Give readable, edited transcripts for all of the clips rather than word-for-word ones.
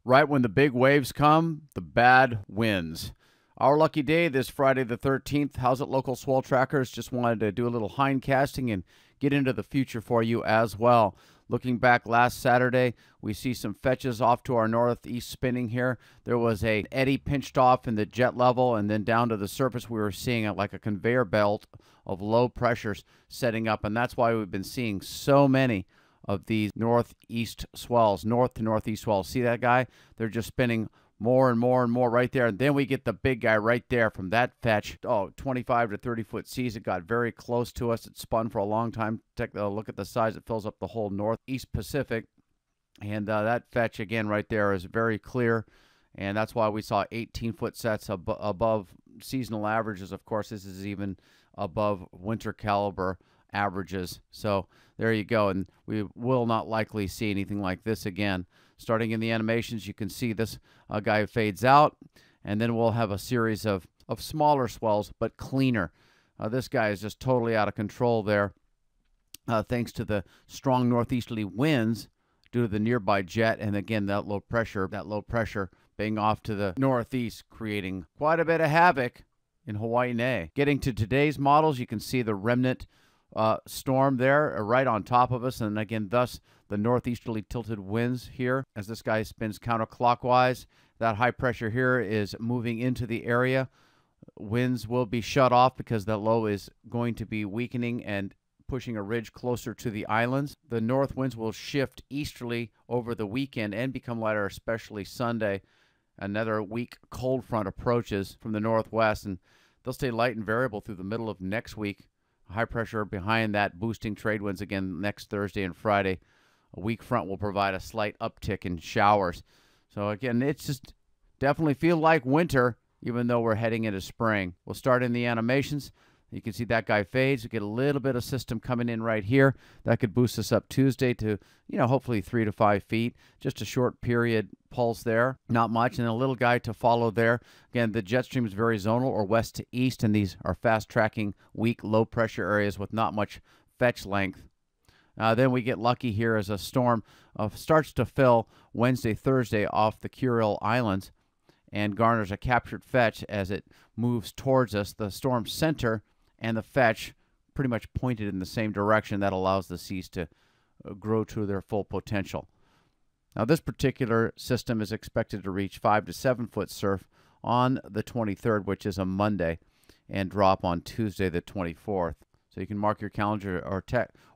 Right when the big waves come, the bad winds. Our lucky day this Friday the 13th. How's it, local swell trackers? Just wanted to do a little hindcasting and get into the future for you as well. Looking back last Saturday, we see some fetches off to our northeast spinning here. There was a eddy pinched off in the jet level, and then down to the surface we were seeing it like a conveyor belt of low pressures setting up, and that's why we've been seeing so many of these northeast swells, north to northeast swells. See that guy? They're just spinning more and more and more right there. And then we get the big guy right there from that fetch. 25 to 30 foot seas. It got very close to us. It spun for a long time. Take a look at the size. It fills up the whole northeast Pacific. And that fetch again right there is very clear. And that's why we saw 18-foot sets above seasonal averages. Of course, this is even above winter caliber averages. So there you go, and we will not likely see anything like this again. Starting in the animations, you can see this guy fades out, and then we'll have a series of smaller swells, but cleaner. This guy is just totally out of control there, thanks to the strong northeasterly winds due to the nearby jet, and again, that low pressure being off to the northeast, creating quite a bit of havoc in Hawaii. Getting to today's models, you can see the remnant storm there right on top of us, and again thus the northeasterly tilted winds here as this guy spins counterclockwise. That high pressure here is moving into the area. Winds will be shut off because that low is going to be weakening and pushing a ridge closer to the islands. The north winds will shift easterly over the weekend and become lighter, especially Sunday. Another weak cold front approaches from the northwest, and they'll stay light and variable through the middle of next week. High pressure behind that, boosting trade winds again next Thursday and Friday. A weak front will provide a slight uptick in showers. So again, it's just definitely feel like winter, even though we're heading into spring. We'll start in the animations. You can see that guy fades. We get a little bit of system coming in right here. That could boost us up Tuesday to, hopefully 3 to 5 feet. Just a short period pulse there. Not much. And a little guy to follow there. Again, the jet stream is very zonal or west to east, and these are fast-tracking weak low-pressure areas with not much fetch length. Then we get lucky here as a storm starts to fill Wednesday, Thursday off the Kuril Islands and garners a captured fetch as it moves towards us. The storm center and the fetch pretty much pointed in the same direction. That allows the seas to grow to their full potential. Now, this particular system is expected to reach 5 to 7 foot surf on the 23rd, which is a Monday, and drop on Tuesday the 24th. So you can mark your calendar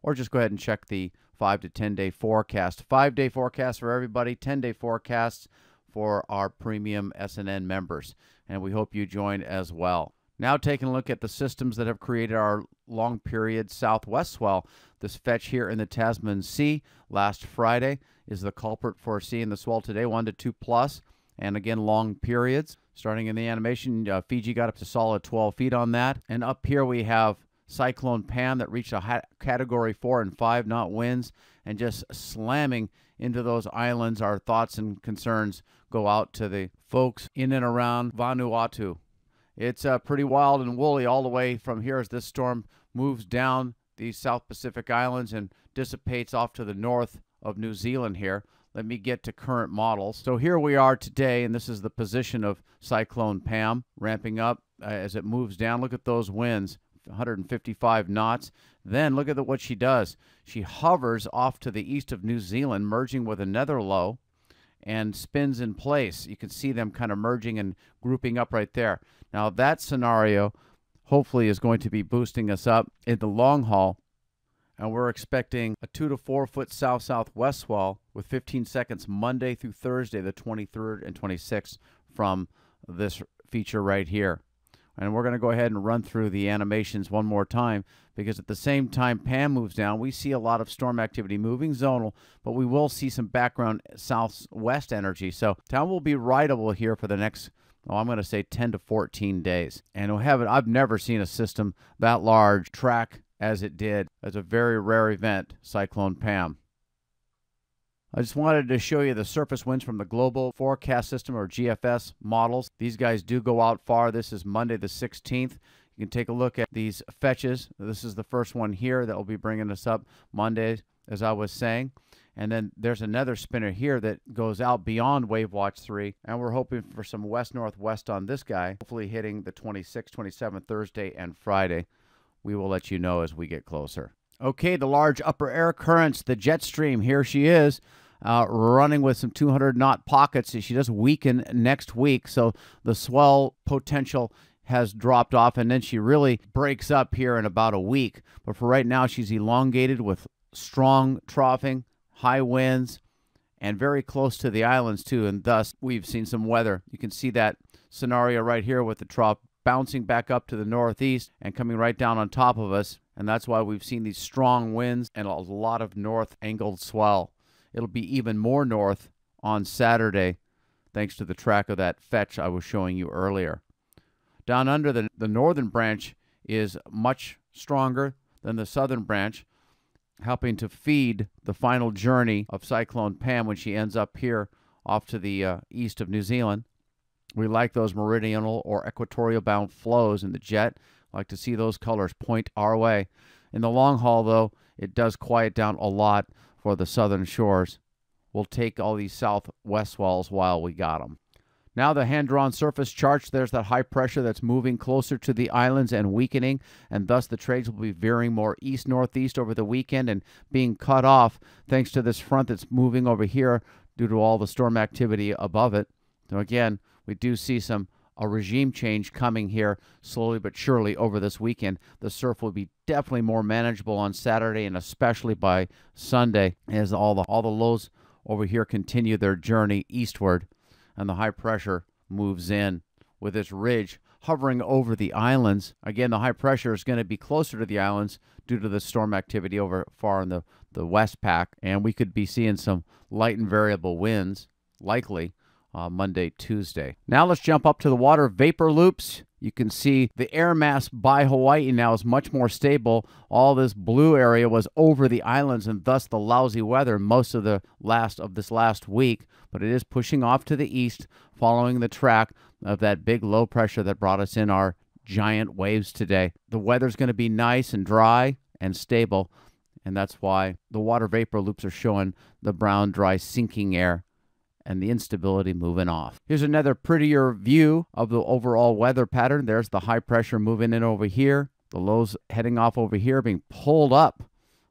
or just go ahead and check the 5 to 10 day forecast. 5-day forecast for everybody, 10-day forecasts for our premium SNN members. And we hope you join as well. Now taking a look at the systems that have created our long period southwest swell. This fetch here in the Tasman Sea last Friday is the culprit for seeing the swell today, 1 to 2 plus, and again long periods. Starting in the animation, Fiji got up to solid 12 feet on that. And up here we have Cyclone Pam that reached a category 4 and 5 knot winds and just slamming into those islands. Our thoughts and concerns go out to the folks in and around Vanuatu. It's pretty wild and woolly all the way from here as this storm moves down the South Pacific Islands and dissipates off to the north of New Zealand here. Let me get to current models. So here we are today, and this is the position of Cyclone Pam ramping up as it moves down. Look at those winds, 155 knots. Then look at what she does. She hovers off to the east of New Zealand, merging with another low, and spins in place. You can see them kind of merging and grouping up right there. Now that scenario hopefully is going to be boosting us up in the long haul, and we're expecting a 2 to 4 foot south-southwest swell with 15 seconds Monday through Thursday, the 23rd and 26th from this feature right here. And we're going to go ahead and run through the animations one more time, because at the same time Pam moves down, we see a lot of storm activity moving zonal, but we will see some background southwest energy. So town will be rideable here for the next, I'm going to say 10 to 14 days. And I've never seen a system that large track as it did. It's a very rare event, Cyclone Pam. I just wanted to show you the surface winds from the Global Forecast System, or GFS models. These guys do go out far. This is Monday the 16th. You can take a look at these fetches. This is the first one here that will be bringing us up Monday, as I was saying. And then there's another spinner here that goes out beyond Wave Watch 3. And we're hoping for some west-northwest on this guy, hopefully hitting the 26th, 27th, Thursday, and Friday. We will let you know as we get closer. Okay, the large upper air currents, the jet stream, here she is, running with some 200-knot pockets. She does weaken next week, so the swell potential has dropped off, and then she really breaks up here in about a week. But for right now, she's elongated with strong troughing, high winds, and very close to the islands too, and thus we've seen some weather. You can see that scenario right here with the trough bouncing back up to the northeast and coming right down on top of us, and that's why we've seen these strong winds and a lot of north angled swell. It'll be even more north on Saturday thanks to the track of that fetch I was showing you earlier. Down under, the northern branch is much stronger than the southern branch, helping to feed the final journey of Cyclone Pam when she ends up here off to the east of New Zealand. We like those meridional or equatorial bound flows in the jet. Like to see those colors point our way. In the long haul, though, it does quiet down a lot for the southern shores. We'll take all these southwest swells while we got them. Now the hand-drawn surface charts, there's that high pressure that's moving closer to the islands and weakening, and thus the trades will be veering more east-northeast over the weekend and being cut off thanks to this front that's moving over here due to all the storm activity above it. So again, we do see a regime change coming here slowly but surely over this weekend. The surf will be definitely more manageable on Saturday and especially by Sunday as all the lows over here continue their journey eastward. And the high pressure moves in with its ridge hovering over the islands. Again, the high pressure is going to be closer to the islands due to the storm activity over far in the West Pac, and we could be seeing some light and variable winds, likely Monday, Tuesday. Now let's jump up to the water vapor loops. You can see the air mass by Hawaii now is much more stable. All this blue area was over the islands and thus the lousy weather most of this last week, but it is pushing off to the east following the track of that big low pressure that brought us in our giant waves today. The weather's going to be nice and dry and stable, and that's why the water vapor loops are showing the brown, dry, sinking air and the instability moving off. Here's another prettier view of the overall weather pattern. There's the high pressure moving in over here. The lows heading off over here being pulled up,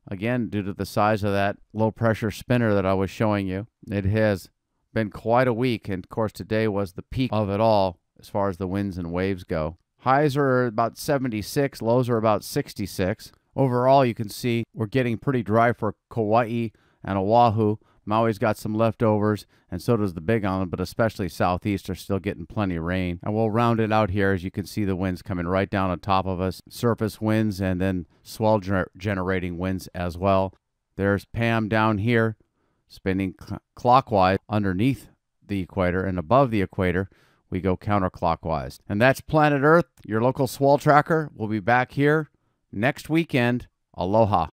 again, due to the size of that low pressure spinner that I was showing you. It has been quite a week, and of course today was the peak of it all as far as the winds and waves go. Highs are about 76, lows are about 66. Overall, you can see we're getting pretty dry for Kauai and Oahu. Maui's got some leftovers, and so does the Big Island, but especially southeast are still getting plenty of rain. And we'll round it out here as you can see the winds coming right down on top of us. Surface winds and then swell generating winds as well. There's Pam down here spinning clockwise underneath the equator, and above the equator we go counterclockwise. And that's Planet Earth, your local swell tracker. We'll be back here next weekend. Aloha.